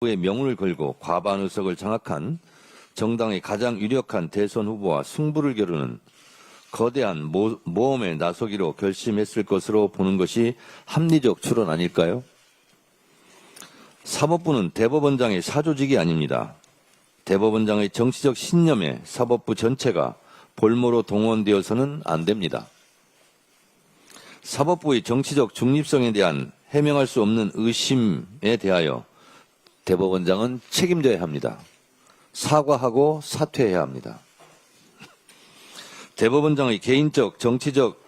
의 명운을 걸고 과반 의석을 장악한 정당의 가장 유력한 대선 후보와 승부를 겨루는 거대한 모험에 나서기로 결심했을 것으로 보는 것이 합리적 추론 아닐까요? 사법부는 대법원장의 사조직이 아닙니다. 대법원장의 정치적 신념에 사법부 전체가 볼모로 동원되어서는 안 됩니다. 사법부의 정치적 중립성에 대한 해명할 수 없는 의심에 대하여 대법원장은 책임져야 합니다. 사과하고 사퇴해야 합니다. 대법원장의 개인적 정치적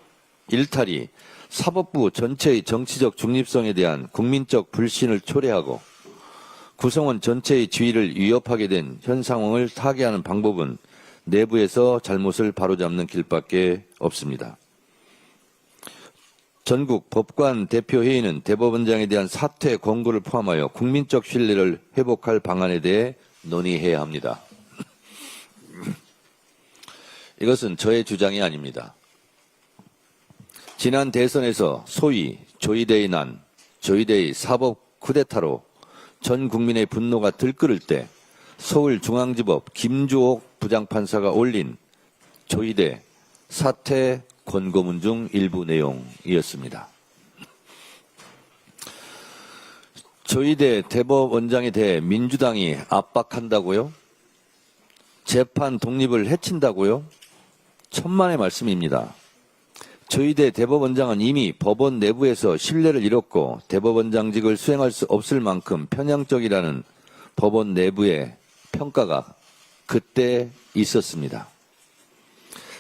일탈이 사법부 전체의 정치적 중립성에 대한 국민적 불신을 초래하고 구성원 전체의 지위를 위협하게 된 현 상황을 타개하는 방법은 내부에서 잘못을 바로잡는 길밖에 없습니다. 전국 법관 대표회의는 대법원장에 대한 사퇴 권고를 포함하여 국민적 신뢰를 회복할 방안에 대해 논의해야 합니다. 이것은 저의 주장이 아닙니다. 지난 대선에서 소위 조이대의 난, 조이대의 사법 쿠데타로 전 국민의 분노가 들끓을 때 서울중앙지법 김주옥 부장판사가 올린 조이대 사퇴 권고문 중 일부 내용이었습니다. 조이대 대법원장에 대해 민주당이 압박한다고요? 재판 독립을 해친다고요? 천만의 말씀입니다. 조이대 대법원장은 이미 법원 내부에서 신뢰를 잃었고 대법원장직을 수행할 수 없을 만큼 편향적이라는 법원 내부의 평가가 그때 있었습니다.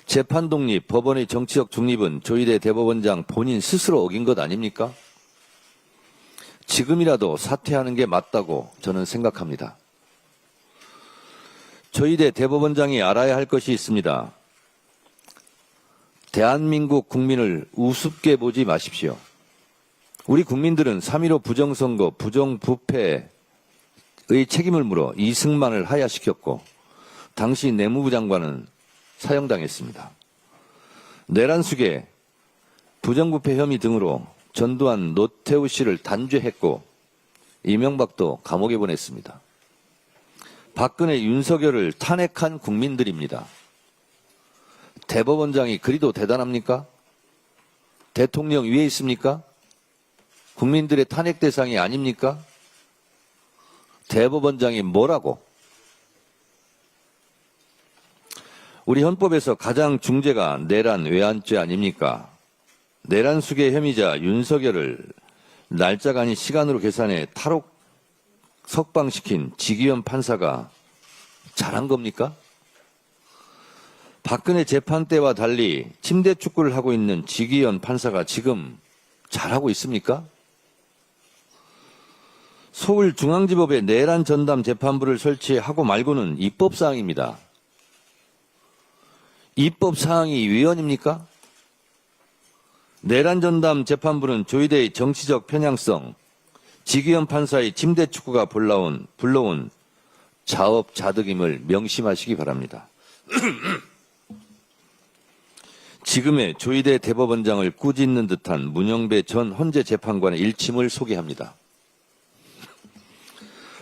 재판 독립, 법원의 정치적 중립은 조이대 대법원장 본인 스스로 어긴 것 아닙니까? 지금이라도 사퇴하는 게 맞다고 저는 생각합니다. 조이대 대법원장이 알아야 할 것이 있습니다. 대한민국 국민을 우습게 보지 마십시오. 우리 국민들은 3.15 부정선거, 부정부패의 책임을 물어 이승만을 하야시켰고 당시 내무부 장관은 사형당했습니다. 내란숙의 부정부패 혐의 등으로 전두환, 노태우 씨를 단죄했고 이명박도 감옥에 보냈습니다. 박근혜, 윤석열을 탄핵한 국민들입니다. 대법원장이 그리도 대단합니까? 대통령 위에 있습니까? 국민들의 탄핵 대상이 아닙니까? 대법원장이 뭐라고? 우리 헌법에서 가장 중죄가 내란 외환죄 아닙니까? 내란 수괴 혐의자 윤석열을 날짜가 아닌 시간으로 계산해 탈옥 석방시킨 지기현 판사가 잘한 겁니까? 박근혜 재판 때와 달리 침대 축구를 하고 있는 지기현 판사가 지금 잘하고 있습니까? 서울중앙지법에 내란 전담 재판부를 설치하고 말고는 입법사항입니다. 입법사항이 위헌입니까? 내란 전담 재판부는 조이대의 정치적 편향성, 지기현 판사의 침대 축구가 불러온 자업자득임을 명심하시기 바랍니다. 지금의 조이대 대법원장을 꾸짖는 듯한 문영배 전 헌재 재판관의 일침을 소개합니다.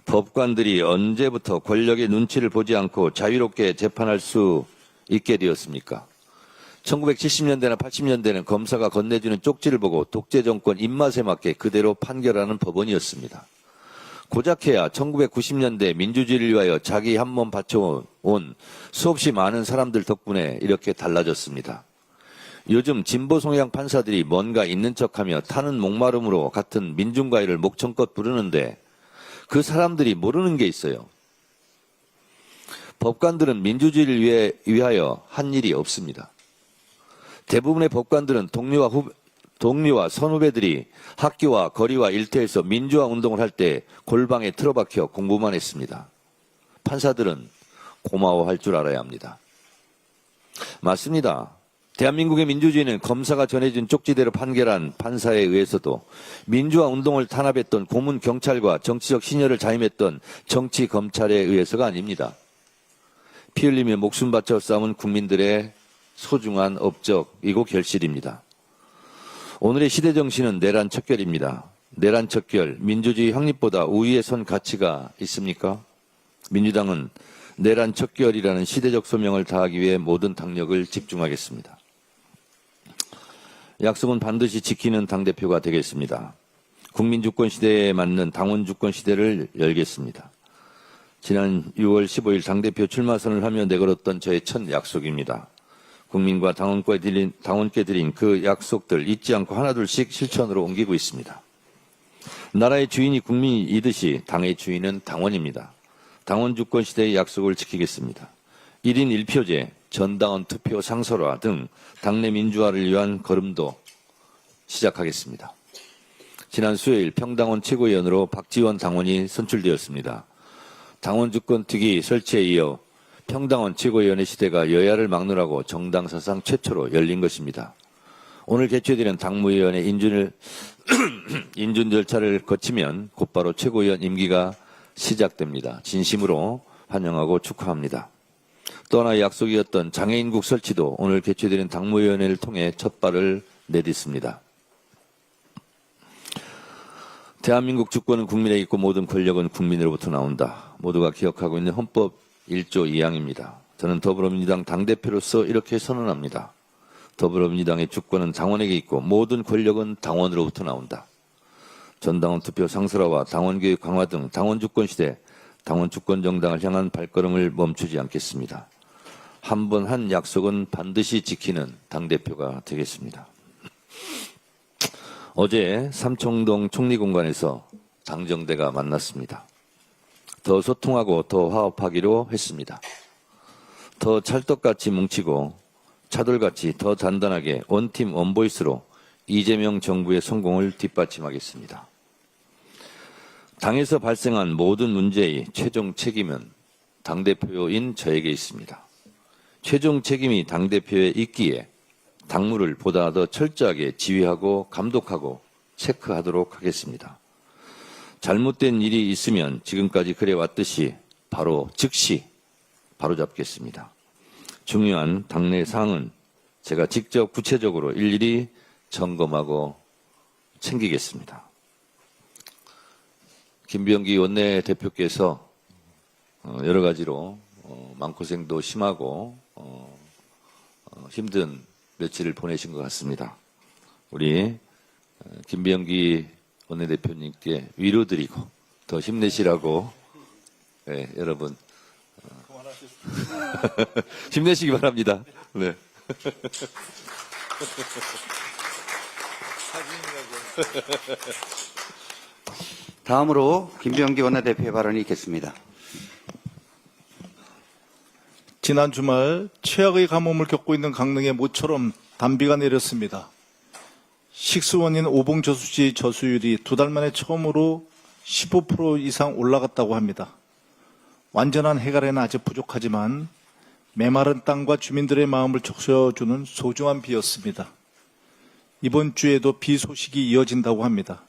법관들이 언제부터 권력의 눈치를 보지 않고 자유롭게 재판할 수 있게 되었습니까? 1970년대나 80년대는 검사가 건네주는 쪽지를 보고 독재 정권 입맛에 맞게 그대로 판결하는 법원이었습니다. 고작해야 1990년대 민주주의를 위하여 자기 한 몸 바쳐온 수없이 많은 사람들 덕분에 이렇게 달라졌습니다. 요즘 진보 성향 판사들이 뭔가 있는 척하며 타는 목마름으로 같은 민중과외를 목청껏 부르는데 그 사람들이 모르는 게 있어요. 법관들은 민주주의를 위하여 한 일이 없습니다. 대부분의 법관들은 동료와 선후배들이 학교와 거리와 일터에서 민주화 운동을 할 때 골방에 틀어박혀 공부만 했습니다. 판사들은 고마워할 줄 알아야 합니다. 맞습니다. 대한민국의 민주주의는 검사가 전해준 쪽지대로 판결한 판사에 의해서도 민주화 운동을 탄압했던 고문 경찰과 정치적 신여를 자임했던 정치 검찰에 의해서가 아닙니다. 피 흘리며 목숨 바쳐 싸운 국민들의 소중한 업적이고 결실입니다. 오늘의 시대 정신은 내란 척결입니다. 내란 척결, 민주주의 확립보다 우위에 선 가치가 있습니까? 민주당은 내란 척결이라는 시대적 소명을 다하기 위해 모든 당력을 집중하겠습니다. 약속은 반드시 지키는 당대표가 되겠습니다. 국민주권 시대에 맞는 당원주권 시대를 열겠습니다. 지난 6월 15일 당대표 출마선을 하며 내걸었던 저의 첫 약속입니다. 국민과 당원께 드린 그 약속들 잊지 않고 하나둘씩 실천으로 옮기고 있습니다. 나라의 주인이 국민이듯이 당의 주인은 당원입니다. 당원 주권 시대의 약속을 지키겠습니다. 1인 1표제, 전당원 투표 상설화 등 당내 민주화를 위한 걸음도 시작하겠습니다. 지난 수요일 평당원 최고위원으로 박지원 당원이 선출되었습니다. 당원 주권 특위 설치에 이어 평당원 최고위원의 시대가 여야를 막론하고 정당 사상 최초로 열린 것입니다. 오늘 개최되는 당무위원회 인준 절차를 거치면 곧바로 최고위원 임기가 시작됩니다. 진심으로 환영하고 축하합니다. 또 하나 약속이었던 장애인국 설치도 오늘 개최되는 당무위원회를 통해 첫 발을 내딛습니다. 대한민국 주권은 국민에 있고 모든 권력은 국민으로부터 나온다. 모두가 기억하고 있는 헌법 1조 2항입니다. 저는 더불어민주당 당대표로서 이렇게 선언합니다. 더불어민주당의 주권은 당원에게 있고 모든 권력은 당원으로부터 나온다. 전당원 투표 상설화와 당원교육 강화 등 당원주권 시대, 당원주권 정당을 향한 발걸음을 멈추지 않겠습니다. 한 번 한 약속은 반드시 지키는 당대표가 되겠습니다. 어제 삼청동 총리공관에서 당정대가 만났습니다. 더 소통하고 더 화합하기로 했습니다. 더 찰떡같이 뭉치고 차돌같이 더 단단하게 원팀 원보이스로 이재명 정부의 성공을 뒷받침하겠습니다. 당에서 발생한 모든 문제의 최종 책임은 당대표인 저에게 있습니다. 최종 책임이 당대표에 있기에 당무를 보다 더 철저하게 지휘하고 감독하고 체크하도록 하겠습니다. 잘못된 일이 있으면 지금까지 그래왔듯이 바로 즉시 바로잡겠습니다. 중요한 당내 사항은 제가 직접 구체적으로 일일이 점검하고 챙기겠습니다. 김병기 원내대표께서 여러 가지로 마음고생도 심하고 힘든 며칠을 보내신 것 같습니다. 우리 김병기 원내대표님께 위로드리고 더 힘내시라고 여러분 힘내시기 바랍니다. 네. 다음으로 김병기 원내대표의 발언이 있겠습니다. 지난 주말 최악의 가뭄을 겪고 있는 강릉에 모처럼 단비가 내렸습니다. 식수원인 오봉저수지 저수율이 2달 만에 처음으로 15% 이상 올라갔다고 합니다. 완전한 해결에는 아직 부족하지만 메마른 땅과 주민들의 마음을 적셔주는 소중한 비였습니다. 이번 주에도 비 소식이 이어진다고 합니다.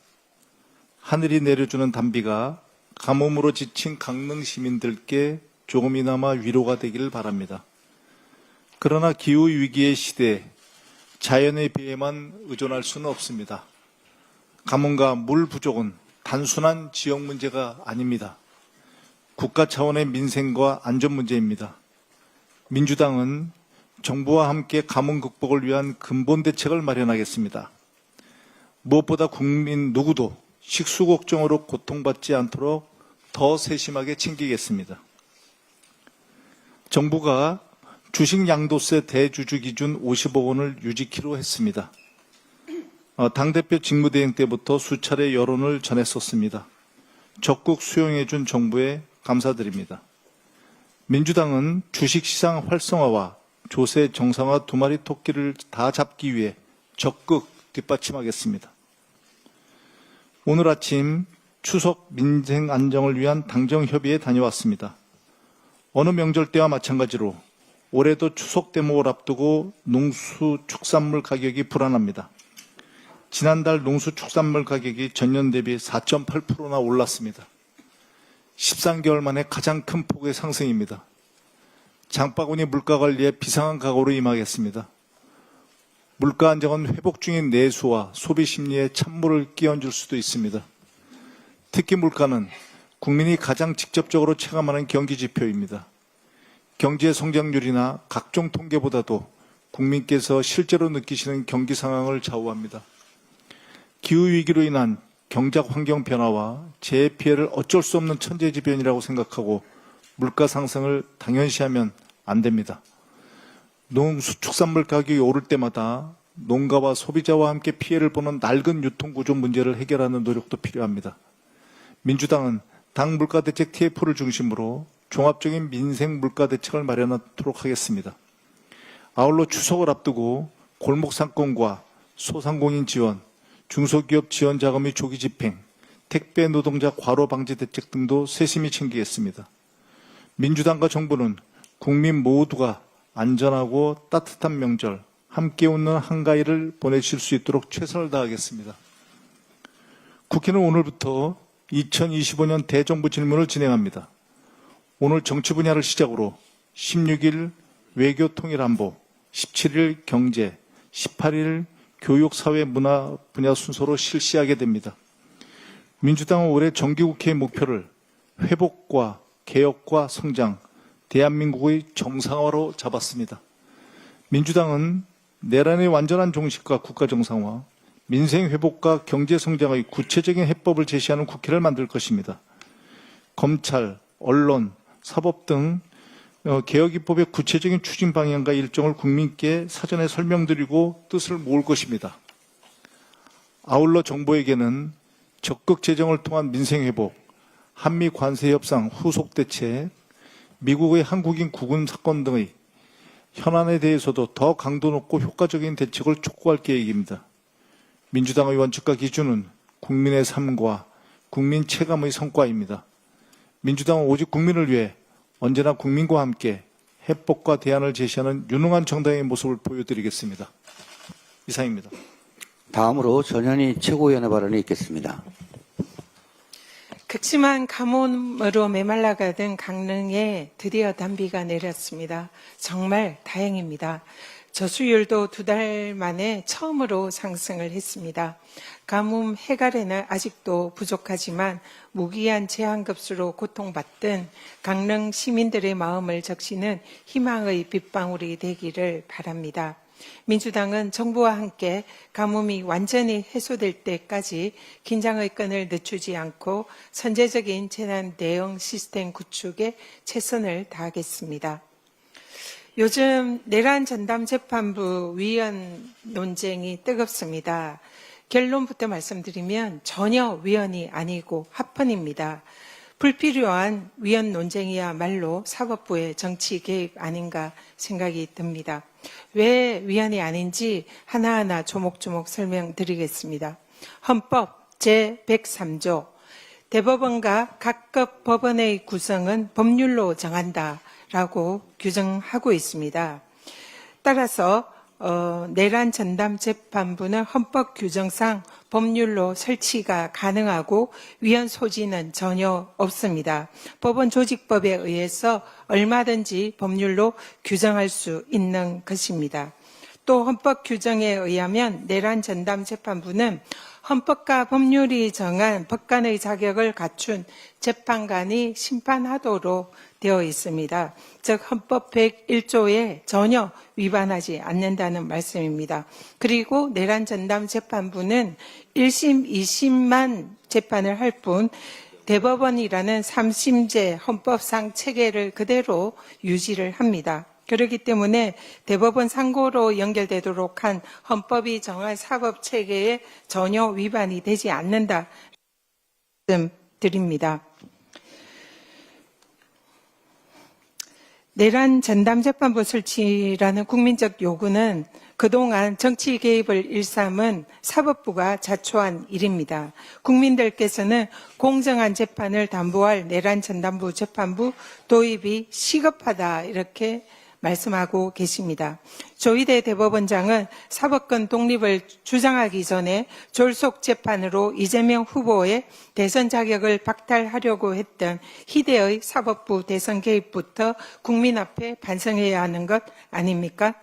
하늘이 내려주는 단비가 가뭄으로 지친 강릉 시민들께 조금이나마 위로가 되기를 바랍니다. 그러나 기후위기의 시대, 자연의 비에만 의존할 수는 없습니다. 가뭄과 물 부족은 단순한 지역 문제가 아닙니다. 국가 차원의 민생과 안전 문제입니다. 민주당은 정부와 함께 가뭄 극복을 위한 근본 대책을 마련하겠습니다. 무엇보다 국민 누구도 식수 걱정으로 고통받지 않도록 더 세심하게 챙기겠습니다. 정부가 주식 양도세 대주주 기준 50억 원을 유지키로 했습니다. 당대표 직무대행 때부터 수차례 여론을 전했었습니다. 적극 수용해준 정부에 감사드립니다. 민주당은 주식시장 활성화와 조세 정상화 2마리 토끼를 다 잡기 위해 적극 뒷받침하겠습니다. 오늘 아침 추석 민생 안정을 위한 당정협의에 다녀왔습니다. 어느 명절 때와 마찬가지로 올해도 추석 대목을 앞두고 농수축산물 가격이 불안합니다. 지난달 농수축산물 가격이 전년 대비 4.8%나 올랐습니다. 13개월 만에 가장 큰 폭의 상승입니다. 장바구니 물가 관리에 비상한 각오로 임하겠습니다. 물가 안정은 회복 중인 내수와 소비 심리에 찬물을 끼얹을 수도 있습니다. 특히 물가는 국민이 가장 직접적으로 체감하는 경기 지표입니다. 경제 성장률이나 각종 통계보다도 국민께서 실제로 느끼시는 경기 상황을 좌우합니다. 기후위기로 인한 경작 환경 변화와 재해 피해를 어쩔 수 없는 천재지변이라고 생각하고 물가 상승을 당연시하면 안 됩니다. 농수축산물 가격이 오를 때마다 농가와 소비자와 함께 피해를 보는 낡은 유통구조 문제를 해결하는 노력도 필요합니다. 민주당은 당 물가대책 TF를 중심으로 종합적인 민생 물가대책을 마련하도록 하겠습니다. 아울러 추석을 앞두고 골목상권과 소상공인 지원, 중소기업 지원 자금의 조기 집행, 택배 노동자 과로 방지 대책 등도 세심히 챙기겠습니다. 민주당과 정부는 국민 모두가 안전하고 따뜻한 명절, 함께 웃는 한가위를 보내실 수 있도록 최선을 다하겠습니다. 국회는 오늘부터 2025년 대정부 질문을 진행합니다. 오늘 정치 분야를 시작으로 16일 외교 통일 안보, 17일 경제, 18일 교육 사회 문화 분야 순서로 실시하게 됩니다. 민주당은 올해 정기국회의 목표를 회복과 개혁과 성장, 대한민국의 정상화로 잡았습니다. 민주당은 내란의 완전한 종식과 국가 정상화, 민생 회복과 경제 성장의 구체적인 해법을 제시하는 국회를 만들 것입니다. 검찰, 언론, 사법 등 개혁 입법의 구체적인 추진 방향과 일정을 국민께 사전에 설명드리고 뜻을 모을 것입니다. 아울러 정부에게는 적극 재정을 통한 민생 회복, 한미 관세 협상 후속 대책, 미국의 한국인 구금 사건 등의 현안에 대해서도 더 강도 높고 효과적인 대책을 촉구할 계획입니다. 민주당의 원칙과 기준은 국민의 삶과 국민 체감의 성과입니다. 민주당은 오직 국민을 위해 언제나 국민과 함께 해법과 대안을 제시하는 유능한 정당의 모습을 보여드리겠습니다. 이상입니다. 다음으로 전현희 최고위원의 발언이 있겠습니다. 극심한 가뭄으로 메말라가던 강릉에 드디어 단비가 내렸습니다. 정말 다행입니다. 저수율도 2달 만에 처음으로 상승을 했습니다. 가뭄 해갈에는 아직도 부족하지만 무기한 재앙급수로 고통받던 강릉 시민들의 마음을 적시는 희망의 빗방울이 되기를 바랍니다. 민주당은 정부와 함께 가뭄이 완전히 해소될 때까지 긴장의 끈을 늦추지 않고 선제적인 재난 대응 시스템 구축에 최선을 다하겠습니다. 요즘 내란 전담 재판부 위원 논쟁이 뜨겁습니다. 결론부터 말씀드리면 전혀 위헌이 아니고 합헌입니다. 불필요한 위헌 논쟁이야말로 사법부의 정치 개입 아닌가 생각이 듭니다. 왜 위헌이 아닌지 하나하나 조목조목 설명드리겠습니다. 헌법 제103조 대법원과 각급 법원의 구성은 법률로 정한다라고 규정하고 있습니다. 따라서 내란 전담 재판부는 헌법 규정상 법률로 설치가 가능하고 위헌 소지는 전혀 없습니다. 법원 조직법에 의해서 얼마든지 법률로 규정할 수 있는 것입니다. 또 헌법 규정에 의하면 내란 전담 재판부는 헌법과 법률이 정한 법관의 자격을 갖춘 재판관이 심판하도록 되어 있습니다. 즉 헌법 101조에 전혀 위반하지 않는다는 말씀입니다. 그리고 내란 전담 재판부는 1심, 2심만 재판을 할 뿐 대법원이라는 3심제 헌법상 체계를 그대로 유지를 합니다. 그렇기 때문에 대법원 상고로 연결되도록 한 헌법이 정한 사법체계에 전혀 위반이 되지 않는다 말씀드립니다. 내란 전담재판부 설치라는 국민적 요구는 그동안 정치 개입을 일삼은 사법부가 자초한 일입니다. 국민들께서는 공정한 재판을 담보할 내란 전담부 재판부 도입이 시급하다 이렇게 말씀하고 계십니다. 조희대 대법원장은 사법권 독립을 주장하기 전에 졸속 재판으로 이재명 후보의 대선 자격을 박탈하려고 했던 희대의 사법부 대선 개입부터 국민 앞에 반성해야 하는 것 아닙니까?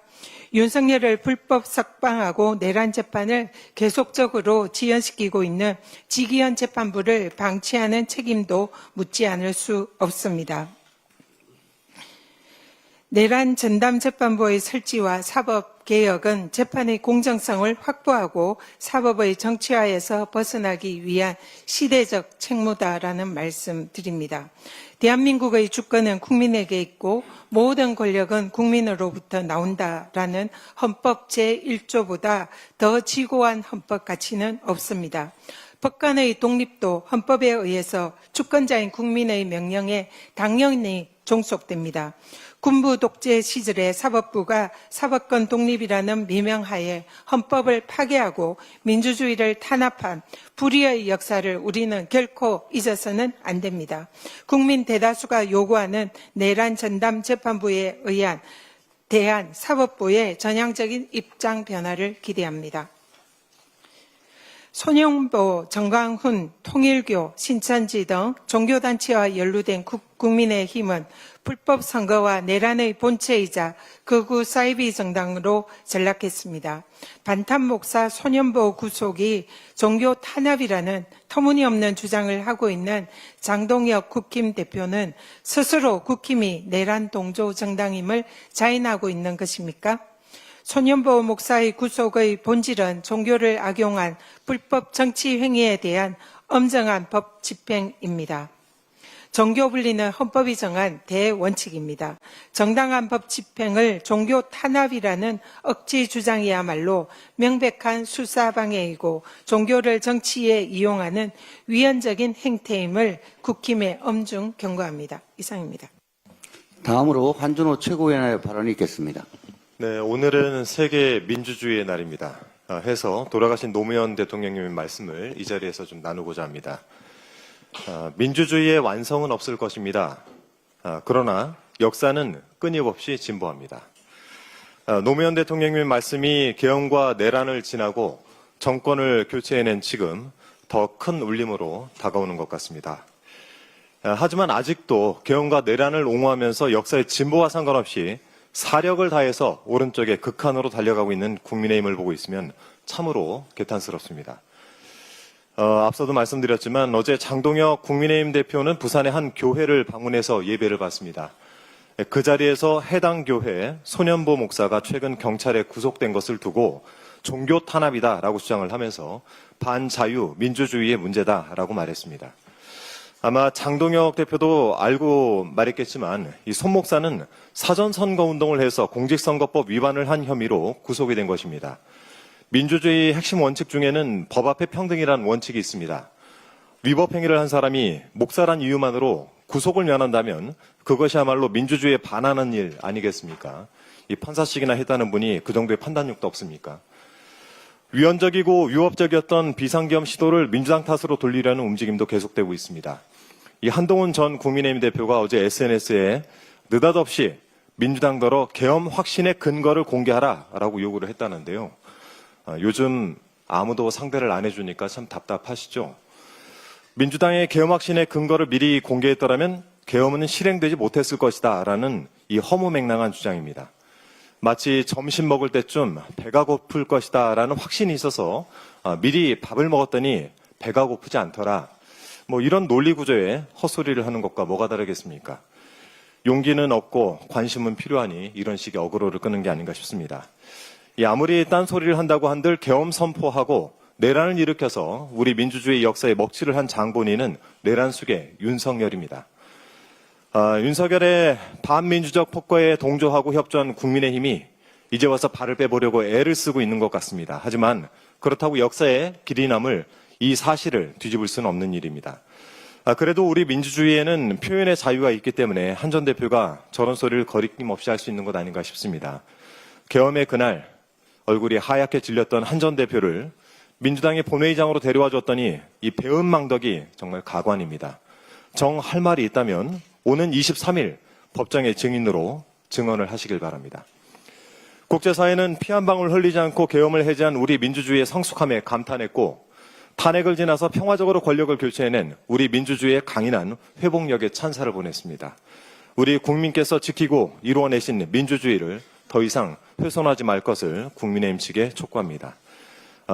윤석열을 불법 석방하고 내란 재판을 계속적으로 지연시키고 있는 지기현 재판부를 방치하는 책임도 묻지 않을 수 없습니다. 내란 전담재판부의 설치와 사법개혁은 재판의 공정성을 확보하고 사법의 정치화에서 벗어나기 위한 시대적 책무다라는 말씀 드립니다. 대한민국의 주권은 국민에게 있고 모든 권력은 국민으로부터 나온다라는 헌법 제1조보다 더 지고한 헌법 가치는 없습니다. 법관의 독립도 헌법에 의해서 주권자인 국민의 명령에 당연히 종속됩니다. 군부 독재 시절에 사법부가 사법권 독립이라는 미명하에 헌법을 파괴하고 민주주의를 탄압한 불의의 역사를 우리는 결코 잊어서는 안 됩니다. 국민 대다수가 요구하는 내란 전담 재판부에 의한 대한 사법부의 전향적인 입장 변화를 기대합니다. 손영보, 정광훈, 통일교, 신천지 등 종교단체와 연루된 국민의힘은 불법 선거와 내란의 본체이자 극우 사이비 정당으로 전락했습니다. 반탄 목사 손영보 구속이 종교 탄압이라는 터무니없는 주장을 하고 있는 장동혁 국힘 대표는 스스로 국힘이 내란 동조 정당임을 자인하고 있는 것입니까? 손영보 목사의 구속의 본질은 종교를 악용한 불법 정치 행위에 대한 엄정한 법 집행입니다. 종교 분리는 헌법이 정한 대원칙입니다. 정당한 법 집행을 종교 탄압이라는 억지 주장이야말로 명백한 수사 방해이고 종교를 정치에 이용하는 위헌적인 행태임을 국힘에 엄중 경고합니다. 이상입니다. 다음으로 한준호 최고위원의 발언이 있겠습니다. 네, 오늘은 세계 민주주의의 날입니다. 해서 돌아가신 노무현 대통령님의 말씀을 이 자리에서 좀 나누고자 합니다. 민주주의의 완성은 없을 것입니다. 그러나 역사는 끊임없이 진보합니다. 노무현 대통령님의 말씀이 계엄과 내란을 지나고 정권을 교체해낸 지금 더 큰 울림으로 다가오는 것 같습니다. 하지만 아직도 계엄과 내란을 옹호하면서 역사의 진보와 상관없이 사력을 다해서 오른쪽에 극한으로 달려가고 있는 국민의힘을 보고 있으면 참으로 개탄스럽습니다. 앞서도 말씀드렸지만 어제 장동혁 국민의힘 대표는 부산의 한 교회를 방문해서 예배를 받습니다. 그 자리에서 해당 교회 손현보 목사가 최근 경찰에 구속된 것을 두고 종교 탄압이다라고 주장을 하면서 반자유 민주주의의 문제다라고 말했습니다. 아마 장동혁 대표도 알고 말했겠지만 이 손 목사는 사전 선거운동을 해서 공직선거법 위반을 한 혐의로 구속이 된 것입니다. 민주주의 핵심 원칙 중에는 법 앞에 평등이라는 원칙이 있습니다. 위법 행위를 한 사람이 목사란 이유만으로 구속을 면한다면 그것이야말로 민주주의에 반하는 일 아니겠습니까? 이 판사식이나 했다는 분이 그 정도의 판단력도 없습니까? 위헌적이고 위법적이었던 비상계엄 시도를 민주당 탓으로 돌리려는 움직임도 계속되고 있습니다. 이 한동훈 전 국민의힘 대표가 어제 SNS에 느닷없이 민주당더러 계엄 확신의 근거를 공개하라라고 요구를 했다는데요. 요즘 아무도 상대를 안 해주니까 참 답답하시죠? 민주당의 계엄 확신의 근거를 미리 공개했더라면 계엄은 실행되지 못했을 것이다 라는 이 허무맹랑한 주장입니다. 마치 점심 먹을 때쯤 배가 고플 것이다 라는 확신이 있어서 미리 밥을 먹었더니 배가 고프지 않더라. 뭐 이런 논리 구조에 헛소리를 하는 것과 뭐가 다르겠습니까? 용기는 없고 관심은 필요하니 이런 식의 어그로를 끄는 게 아닌가 싶습니다. 아무리 딴소리를 한다고 한들 계엄 선포하고 내란을 일으켜서 우리 민주주의 역사에 먹칠을 한 장본인은 내란 수계 윤석열입니다. 윤석열의 반민주적 폭거에 동조하고 협조한 국민의힘이 이제 와서 발을 빼보려고 애를 쓰고 있는 것 같습니다. 하지만 그렇다고 역사에 길이 남을 이 사실을 뒤집을 수는 없는 일입니다. 그래도 우리 민주주의에는 표현의 자유가 있기 때문에 한 전 대표가 저런 소리를 거리낌 없이 할 수 있는 것 아닌가 싶습니다. 계엄의 그날 얼굴이 하얗게 질렸던 한 전 대표를 민주당의 본회의장으로 데려와 줬더니 이 배은망덕이 정말 가관입니다. 정할 말이 있다면 오는 23일 법정의 증인으로 증언을 하시길 바랍니다. 국제사회는 피 한 방울 흘리지 않고 계엄을 해제한 우리 민주주의의 성숙함에 감탄했고 탄핵을 지나서 평화적으로 권력을 교체해낸 우리 민주주의의 강인한 회복력에 찬사를 보냈습니다. 우리 국민께서 지키고 이루어내신 민주주의를 더 이상 훼손하지 말 것을 국민의힘 측에 촉구합니다.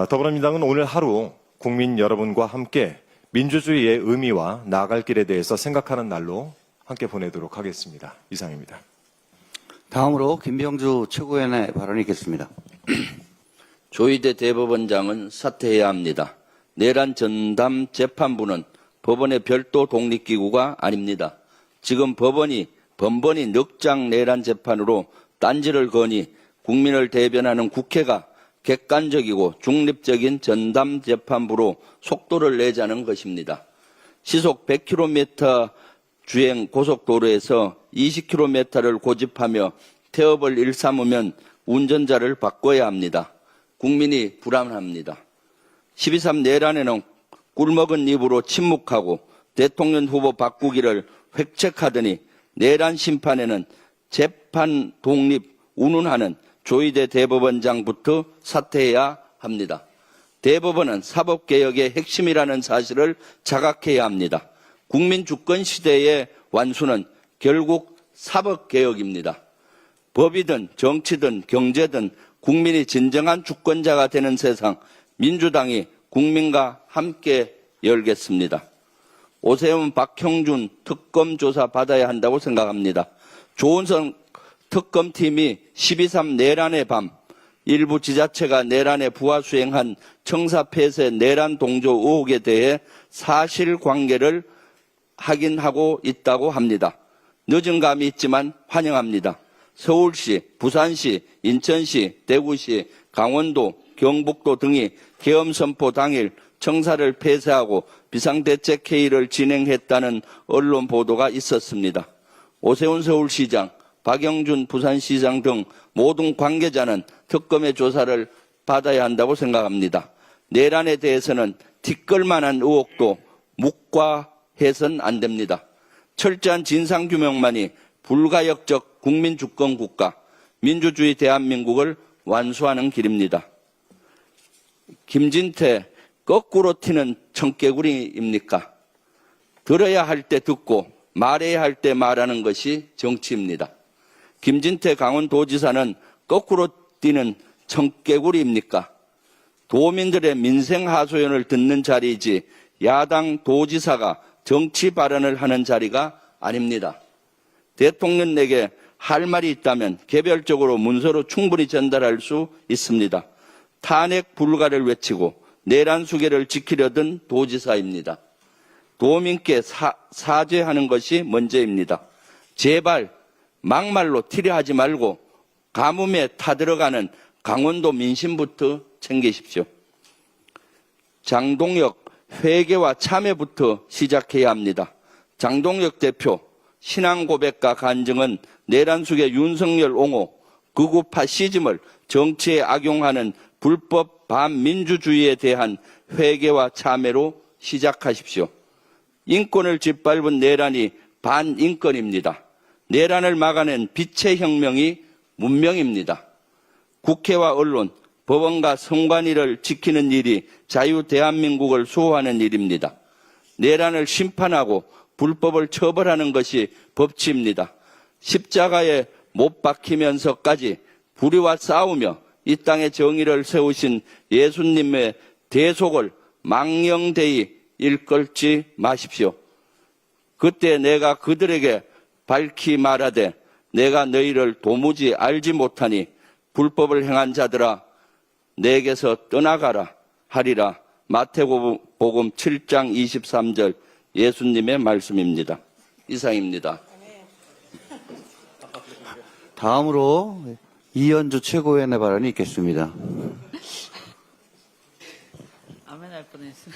더불어민주당은 오늘 하루 국민 여러분과 함께 민주주의의 의미와 나아갈 길에 대해서 생각하는 날로 함께 보내도록 하겠습니다. 이상입니다. 다음으로 김병주 최고위원의 발언이 있겠습니다. 조희대 대법원장은 사퇴해야 합니다. 내란 전담 재판부는 법원의 별도 독립기구가 아닙니다. 지금 법원이 번번이 늑장 내란 재판으로 딴지를 거니 국민을 대변하는 국회가 객관적이고 중립적인 전담 재판부로 속도를 내자는 것입니다. 시속 100km 주행 고속도로에서 20km를 고집하며 태업을 일삼으면 운전자를 바꿔야 합니다. 국민이 불안합니다. 12.3 내란에는 꿀먹은 입으로 침묵하고 대통령 후보 바꾸기를 획책하더니 내란 심판에는 재판 독립 운운하는 조희대 대법원장부터 사퇴해야 합니다. 대법원은 사법개혁의 핵심이라는 사실을 자각해야 합니다. 국민 주권 시대의 완수는 결국 사법개혁입니다. 법이든 정치든 경제든 국민이 진정한 주권자가 되는 세상, 민주당이 국민과 함께 열겠습니다. 오세훈, 박형준 특검 조사 받아야 한다고 생각합니다. 조은성 특검팀이 12.3 내란의 밤, 일부 지자체가 내란에 부하 수행한 청사폐쇄 내란 동조 의혹에 대해 사실관계를 확인하고 있다고 합니다. 늦은 감이 있지만 환영합니다. 서울시, 부산시, 인천시, 대구시, 강원도, 경북도 등이 계엄 선포 당일 청사를 폐쇄하고 비상대책회의를 진행했다는 언론 보도가 있었습니다. 오세훈 서울시장, 박영준 부산시장 등 모든 관계자는 특검의 조사를 받아야 한다고 생각합니다. 내란에 대해서는 티끌만한 의혹도 묵과해서는 안 됩니다. 철저한 진상규명만이 불가역적 국민주권 국가, 민주주의 대한민국을 완수하는 길입니다. 김진태, 거꾸로 튀는 청개구리입니까? 들어야 할 때 듣고 말해야 할 때 말하는 것이 정치입니다. 김진태 강원도지사는 거꾸로 뛰는 청개구리입니까? 도민들의 민생 하소연을 듣는 자리이지 야당 도지사가 정치 발언을 하는 자리가 아닙니다. 대통령에게 할 말이 있다면 개별적으로 문서로 충분히 전달할 수 있습니다. 탄핵 불가를 외치고 내란 수계를 지키려던 도지사입니다. 도민께 사죄하는 것이 먼저입니다. 제발 막말로 튀려하지 말고 가뭄에 타들어가는 강원도 민심부터 챙기십시오. 장동혁 회개와 참회부터 시작해야 합니다. 장동혁 대표 신앙 고백과 간증은 내란 수계 윤석열 옹호, 극우 파시즘을 정치에 악용하는 불법 반민주주의에 대한 회개와 참회로 시작하십시오. 인권을 짓밟은 내란이 반인권입니다. 내란을 막아낸 빛의 혁명이 문명입니다. 국회와 언론, 법원과 선관위를 지키는 일이 자유 대한민국을 수호하는 일입니다. 내란을 심판하고 불법을 처벌하는 것이 법치입니다. 십자가에 못 박히면서까지 불의와 싸우며 이 땅의 정의를 세우신 예수님의 대속을 망령되이 일컬지 마십시오. 그때 내가 그들에게 밝히 말하되 내가 너희를 도무지 알지 못하니 불법을 행한 자들아 내게서 떠나가라 하리라. 마태복음 7장 23절 예수님의 말씀입니다. 이상입니다. 다음으로 이현주 최고위원의 발언이 있겠습니다. 아멘 할 뻔했어.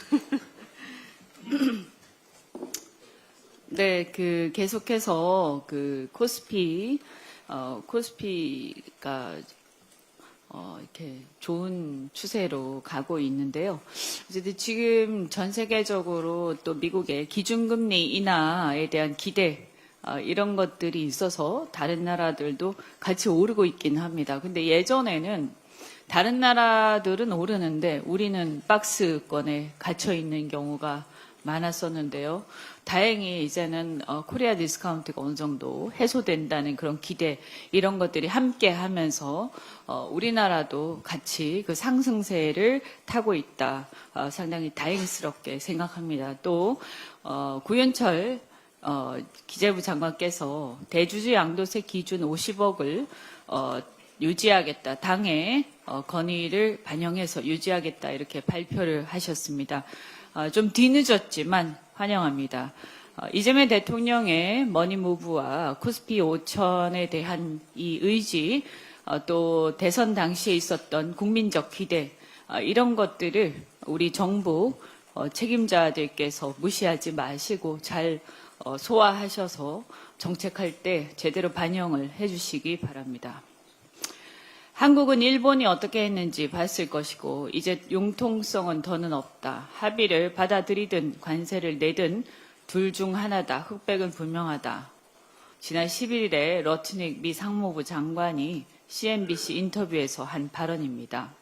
네, 계속해서 코스피가 이렇게 좋은 추세로 가고 있는데요. 어쨌든 지금 전 세계적으로 또 미국의 기준금리 인하에 대한 기대, 이런 것들이 있어서 다른 나라들도 같이 오르고 있긴 합니다. 근데 예전에는 다른 나라들은 오르는데 우리는 박스권에 갇혀 있는 경우가 많았었는데요. 다행히 이제는 코리아 디스카운트가 어느 정도 해소된다는 그런 기대, 이런 것들이 함께 하면서 우리나라도 같이 그 상승세를 타고 있다. 상당히 다행스럽게 생각합니다. 또 구현철 기재부 장관께서 대주주 양도세 기준 50억을 유지하겠다. 당의 건의를 반영해서 유지하겠다. 이렇게 발표를 하셨습니다. 좀 뒤늦었지만 환영합니다. 이재명 대통령의 머니무브와 코스피 5천에 대한 이 의지, 또 대선 당시에 있었던 국민적 기대, 이런 것들을 우리 정부 책임자들께서 무시하지 마시고 잘 소화하셔서 정책할 때 제대로 반영을 해주시기 바랍니다. 한국은 일본이 어떻게 했는지 봤을 것이고 이제 융통성은 더는 없다. 합의를 받아들이든 관세를 내든 둘 중 하나다. 흑백은 분명하다. 지난 11일에 러트닉 미 상무부 장관이 CNBC 인터뷰에서 한 발언입니다.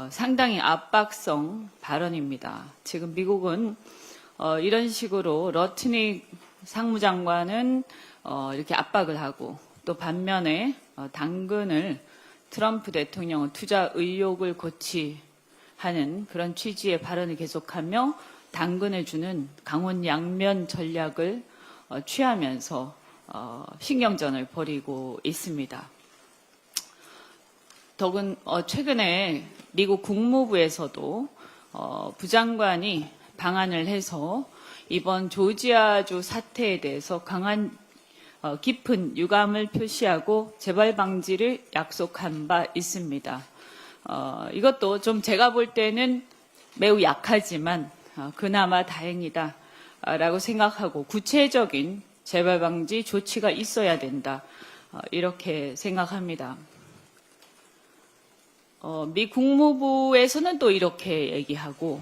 상당히 압박성 발언입니다. 지금 미국은 이런 식으로 러트닉 상무장관은 이렇게 압박을 하고 또 반면에 당근을 트럼프 대통령은 투자 의욕을 고취하는 그런 취지의 발언을 계속하며 당근을 주는 강원 양면 전략을 취하면서 신경전을 벌이고 있습니다. 더군 최근에 미국 국무부에서도 부장관이 방한을 해서 이번 조지아주 사태에 대해서 강한 깊은 유감을 표시하고 재발 방지를 약속한 바 있습니다. 이것도 좀 제가 볼 때는 매우 약하지만 그나마 다행이다라고 생각하고 구체적인 재발 방지 조치가 있어야 된다. 이렇게 생각합니다. 미 국무부에서는 또 이렇게 얘기하고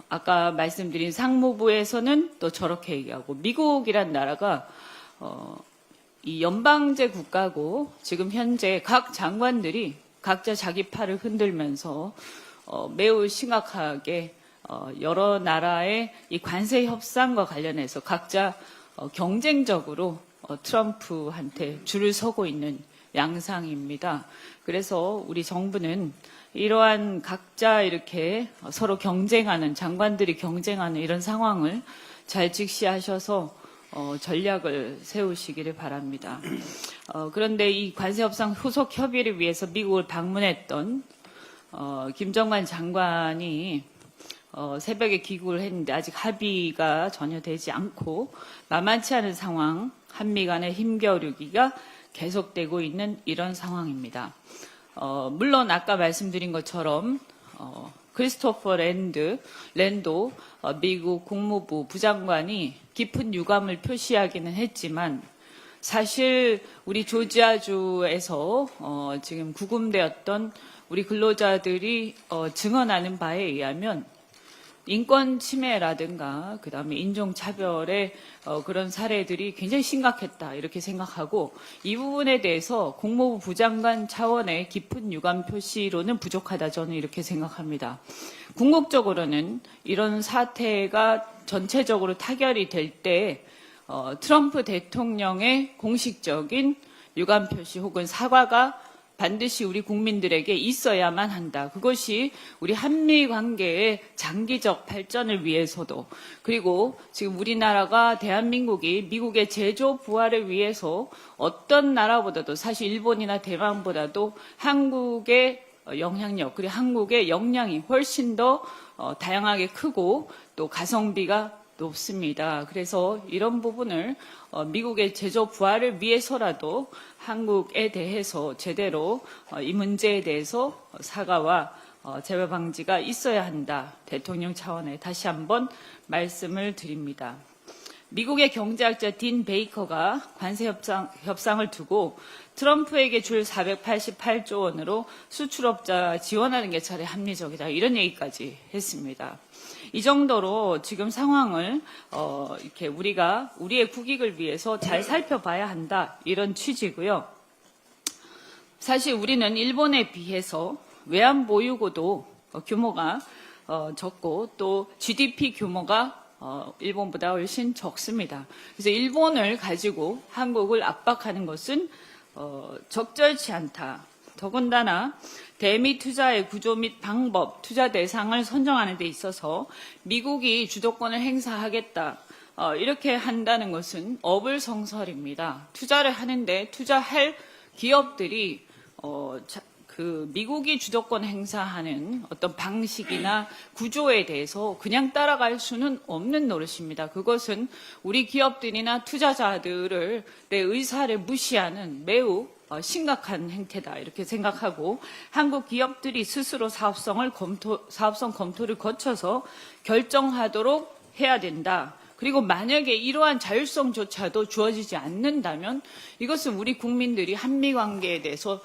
아까 말씀드린 상무부에서는 또 저렇게 얘기하고 미국이란 나라가 이 연방제 국가고 지금 현재 각 장관들이 각자 자기 팔을 흔들면서 매우 심각하게 여러 나라의 이 관세 협상과 관련해서 각자 경쟁적으로 트럼프한테 줄을 서고 있는 양상입니다. 그래서 우리 정부는 이러한 각자 이렇게 서로 경쟁하는, 장관들이 경쟁하는 이런 상황을 잘 직시하셔서 전략을 세우시기를 바랍니다. 그런데 이 관세협상 후속 협의를 위해서 미국을 방문했던 김정관 장관이 새벽에 귀국을 했는데 아직 합의가 전혀 되지 않고 만만치 않은 상황, 한미 간의 힘겨루기가 계속되고 있는 이런 상황입니다. 물론 아까 말씀드린 것처럼 크리스토퍼 랜도 미국 국무부 부장관이 깊은 유감을 표시하기는 했지만 사실 우리 조지아주에서 지금 구금되었던 우리 근로자들이 증언하는 바에 의하면 인권 침해라든가 그다음에 인종차별의 그런 사례들이 굉장히 심각했다 이렇게 생각하고 이 부분에 대해서 국무부 부장관 차원의 깊은 유감 표시로는 부족하다 저는 이렇게 생각합니다. 궁극적으로는 이런 사태가 전체적으로 타결이 될 때 트럼프 대통령의 공식적인 유감 표시 혹은 사과가 반드시 우리 국민들에게 있어야만 한다. 그것이 우리 한미 관계의 장기적 발전을 위해서도 그리고 지금 우리나라가 대한민국이 미국의 제조 부활을 위해서 어떤 나라보다도 사실 일본이나 대만보다도 한국의 영향력 그리고 한국의 역량이 훨씬 더 다양하게 크고 또 가성비가 높습니다. 그래서 이런 부분을 미국의 제조 부활을 위해서라도 한국에 대해서 제대로 이 문제에 대해서 사과와 재발 방지가 있어야 한다. 대통령 차원에 다시 한번 말씀을 드립니다. 미국의 경제학자 딘 베이커가 관세 협상을 두고 트럼프에게 줄 488조 원으로 수출업자 지원하는 게 차라리 합리적이다. 이런 얘기까지 했습니다. 이 정도로 지금 상황을 이렇게 우리가 우리의 국익을 위해서 잘 살펴봐야 한다. 이런 취지고요. 사실 우리는 일본에 비해서 외환 보유고도 규모가 적고 또 GDP 규모가 일본보다 훨씬 적습니다. 그래서 일본을 가지고 한국을 압박하는 것은 적절치 않다. 더군다나 대미 투자의 구조 및 방법, 투자 대상을 선정하는 데 있어서 미국이 주도권을 행사하겠다. 이렇게 한다는 것은 어불성설입니다. 투자를 하는데 투자할 기업들이 그 미국이 주도권 행사하는 어떤 방식이나 구조에 대해서 그냥 따라갈 수는 없는 노릇입니다. 그것은 우리 기업들이나 투자자들을 내 의사를 무시하는 매우 심각한 행태다 이렇게 생각하고 한국 기업들이 스스로 사업성 검토를 거쳐서 결정하도록 해야 된다. 그리고 만약에 이러한 자율성조차도 주어지지 않는다면 이것은 우리 국민들이 한미 관계에 대해서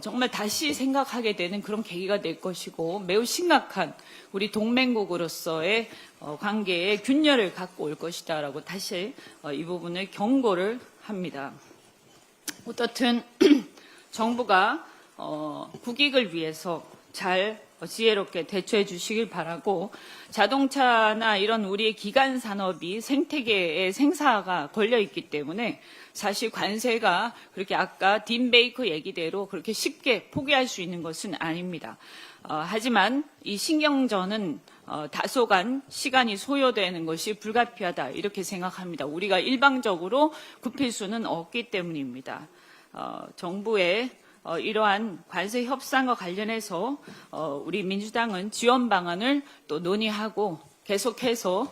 정말 다시 생각하게 되는 그런 계기가 될 것이고 매우 심각한 우리 동맹국으로서의 관계에 균열을 갖고 올 것이다라고 다시 이 부분을 경고를 합니다. 어떻든 정부가 국익을 위해서 잘 지혜롭게 대처해 주시길 바라고 자동차나 이런 우리의 기간 산업이 생태계의 생사가 걸려 있기 때문에 사실 관세가 그렇게 아까 딘 베이커 얘기대로 그렇게 쉽게 포기할 수 있는 것은 아닙니다. 하지만 이 신경전은 다소간 시간이 소요되는 것이 불가피하다 이렇게 생각합니다. 우리가 일방적으로 굽힐 수는 없기 때문입니다. 정부의 이러한 관세 협상과 관련해서 우리 민주당은 지원 방안을 또 논의하고 계속해서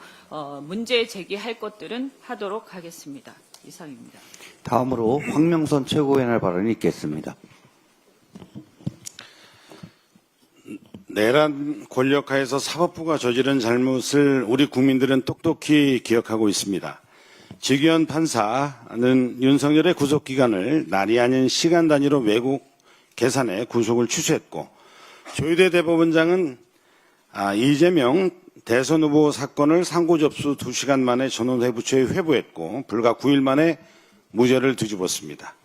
문제 제기할 것들은 하도록 하겠습니다. 이상입니다. 다음으로 황명선 최고위원의 발언이 있겠습니다. 내란 권력하에서 사법부가 저지른 잘못을 우리 국민들은 똑똑히 기억하고 있습니다. 직위원 판사는 윤석열의 구속기간을 날이 아닌 시간 단위로 외국 계산해 구속을 취소했고 조희대 대법원장은 이재명 대선 후보 사건을 상고 접수 2시간 만에 전원회부처에 회부했고 불과 9일 만에 무죄를 뒤집었습니다.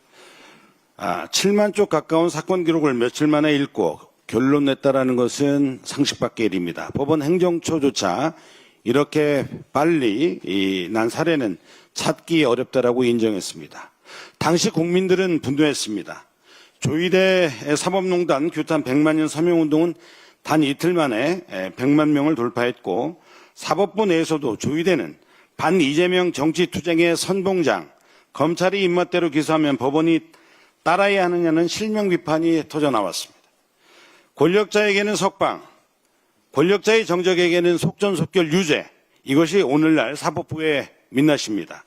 7만 쪽 가까운 사건 기록을 며칠 만에 읽고 결론 냈다라는 것은 상식 밖의 일입니다. 법원 행정처조차 이렇게 빨리 난 사례는 찾기 어렵다라고 인정했습니다. 당시 국민들은 분노했습니다. 조희대 사법농단 규탄 100만 년 서명운동은 단 이틀 만에 100만 명을 돌파했고 사법부 내에서도 조희대는 반 이재명 정치투쟁의 선봉장, 검찰이 입맛대로 기소하면 법원이 따라야 하느냐는 실명 비판이 터져나왔습니다. 권력자에게는 석방, 권력자의 정적에게는 속전속결 유죄, 이것이 오늘날 사법부의 민낯입니다.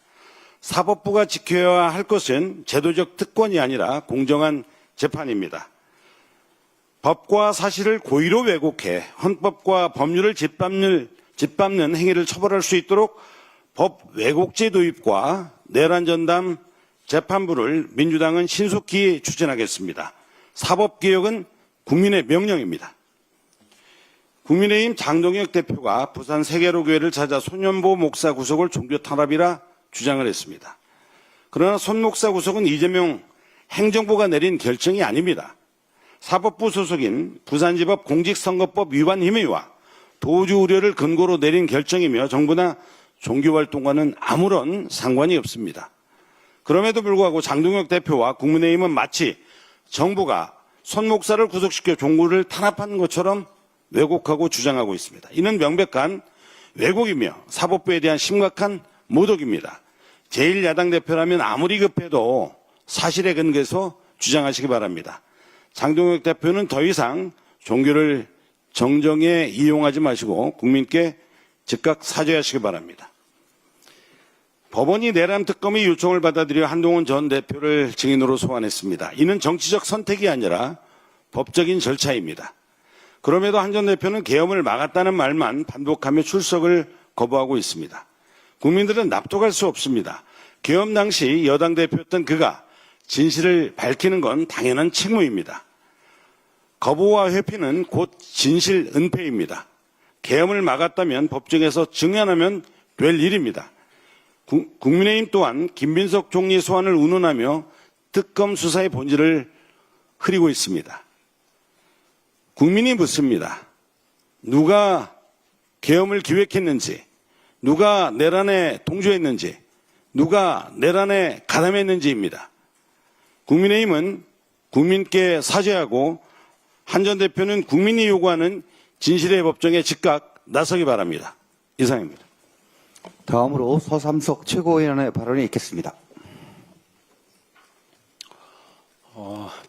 사법부가 지켜야 할 것은 제도적 특권이 아니라 공정한 재판입니다. 법과 사실을 고의로 왜곡해 헌법과 법률을 짓밟는 행위를 처벌할 수 있도록 법 왜곡죄 도입과 내란 전담 재판부를 민주당은 신속히 추진하겠습니다. 사법개혁은 국민의 명령입니다. 국민의힘 장동혁 대표가 부산 세계로교회를 찾아 손연보 목사 구속을 종교 탄압이라 주장을 했습니다. 그러나 손 목사 구속은 이재명 행정부가 내린 결정이 아닙니다. 사법부 소속인 부산지법 공직선거법 위반 혐의와 도주 우려를 근거로 내린 결정이며 정부나 종교활동과는 아무런 상관이 없습니다. 그럼에도 불구하고 장동혁 대표와 국민의힘은 마치 정부가 손 목사를 구속시켜 종교를 탄압한 것처럼 왜곡하고 주장하고 있습니다. 이는 명백한 왜곡이며 사법부에 대한 심각한 모독입니다. 제1야당 대표라면 아무리 급해도 사실에 근거해서 주장하시기 바랍니다. 장동혁 대표는 더 이상 종교를 정정에 이용하지 마시고 국민께 즉각 사죄하시기 바랍니다. 법원이 내란 특검의 요청을 받아들여 한동훈 전 대표를 증인으로 소환했습니다. 이는 정치적 선택이 아니라 법적인 절차입니다. 그럼에도 한 전 대표는 계엄을 막았다는 말만 반복하며 출석을 거부하고 있습니다. 국민들은 납득할 수 없습니다. 계엄 당시 여당 대표였던 그가 진실을 밝히는 건 당연한 책무입니다. 거부와 회피는 곧 진실 은폐입니다. 계엄을 막았다면 법정에서 증언하면 될 일입니다. 국민의힘 또한 김빈석 총리 소환을 운운하며 특검 수사의 본질을 흐리고 있습니다. 국민이 묻습니다. 누가 계엄을 기획했는지, 누가 내란에 동조했는지, 누가 내란에 가담했는지입니다. 국민의힘은 국민께 사죄하고 한 전 대표는 국민이 요구하는 진실의 법정에 즉각 나서기 바랍니다. 이상입니다. 다음으로 서삼석 최고위원의 발언이 있겠습니다.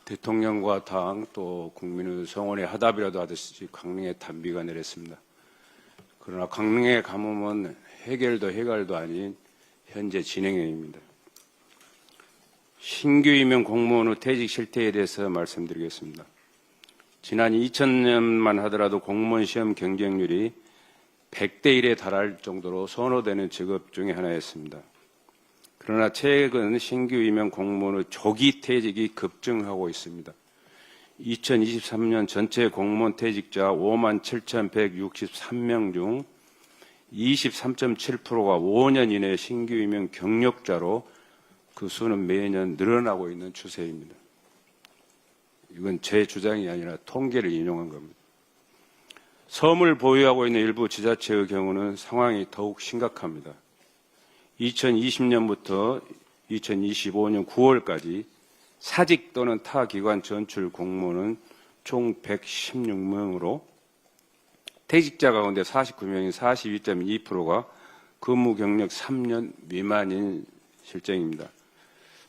대통령과 당 또 국민의 성원에 하답이라도 하듯이 강릉에 단비가 내렸습니다. 그러나 강릉의 가뭄은 해결도 해갈도 아닌 현재 진행형입니다. 신규 임용 공무원 후 퇴직 실태에 대해서 말씀드리겠습니다. 지난 2000년만 하더라도 공무원 시험 경쟁률이 100대 1에 달할 정도로 선호되는 직업 중에 하나였습니다. 그러나 최근 신규 임용 공무원의 조기 퇴직이 급증하고 있습니다. 2023년 전체 공무원 퇴직자 57,163명 중 23.7%가 5년 이내 신규 임용 경력자로 그 수는 매년 늘어나고 있는 추세입니다. 이건 제 주장이 아니라 통계를 인용한 겁니다. 섬을 보유하고 있는 일부 지자체의 경우는 상황이 더욱 심각합니다. 2020년부터 2025년 9월까지 사직 또는 타 기관 전출 공무원은 총 116명으로 퇴직자 가운데 49명인 42.2%가 근무 경력 3년 미만인 실정입니다.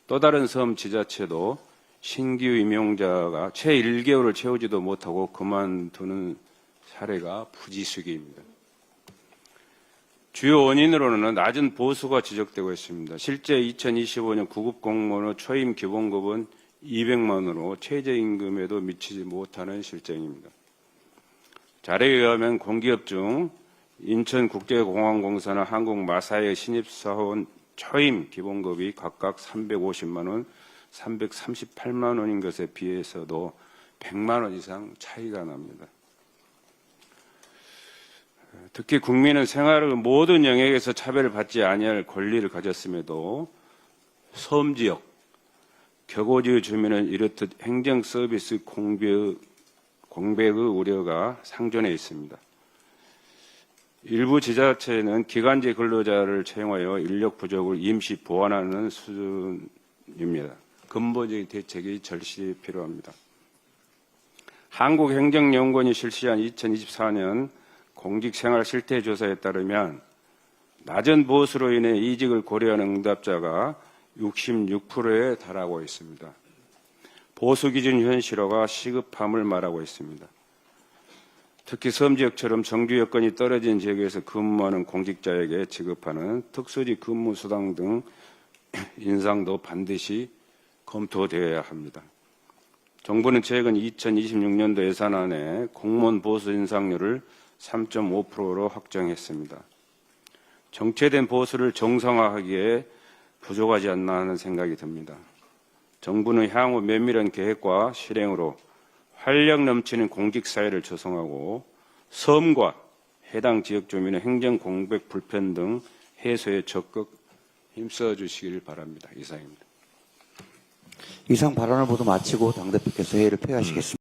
또 다른 섬 지자체도 신규 임용자가 채 1개월을 채우지도 못하고 그만두는 사례가 부지수기입니다. 주요 원인으로는 낮은 보수가 지적되고 있습니다. 실제 2025년 9급 공무원의 초임 기본급은 200만 원으로 최저임금에도 미치지 못하는 실정입니다. 자료에 의하면 공기업 중 인천국제공항공사나 한국마사의 신입사원 초임 기본급이 각각 350만 원, 338만 원인 것에 비해서도 100만 원 이상 차이가 납니다. 특히 국민은 생활의 모든 영역에서 차별을 받지 아니할 권리를 가졌음에도 섬지역, 격오지의 주민은 이렇듯 행정서비스 공백의 우려가 상존해 있습니다. 일부 지자체는 기간제 근로자를 채용하여 인력 부족을 임시 보완하는 수준입니다. 근본적인 대책이 절실히 필요합니다. 한국행정연구원이 실시한 2024년 공직생활 실태조사에 따르면 낮은 보수로 인해 이직을 고려하는 응답자가 66%에 달하고 있습니다. 보수 기준 현실화가 시급함을 말하고 있습니다. 특히 섬지역처럼 정규 여건이 떨어진 지역에서 근무하는 공직자에게 지급하는 특수지 근무수당 등 인상도 반드시 검토되어야 합니다. 정부는 최근 2026년도 예산안에 공무원 보수 인상률을 3.5%로 확정했습니다. 정체된 보수를 정상화하기에 부족하지 않나 하는 생각이 듭니다. 정부는 향후 면밀한 계획과 실행으로 활력 넘치는 공직사회를 조성하고 섬과 해당 지역 주민의 행정 공백 불편등 해소에 적극 힘써 주시길 바랍니다. 이상입니다. 이상 발언을 모두 마치고 당대표께서 회의를 폐하시겠습니다.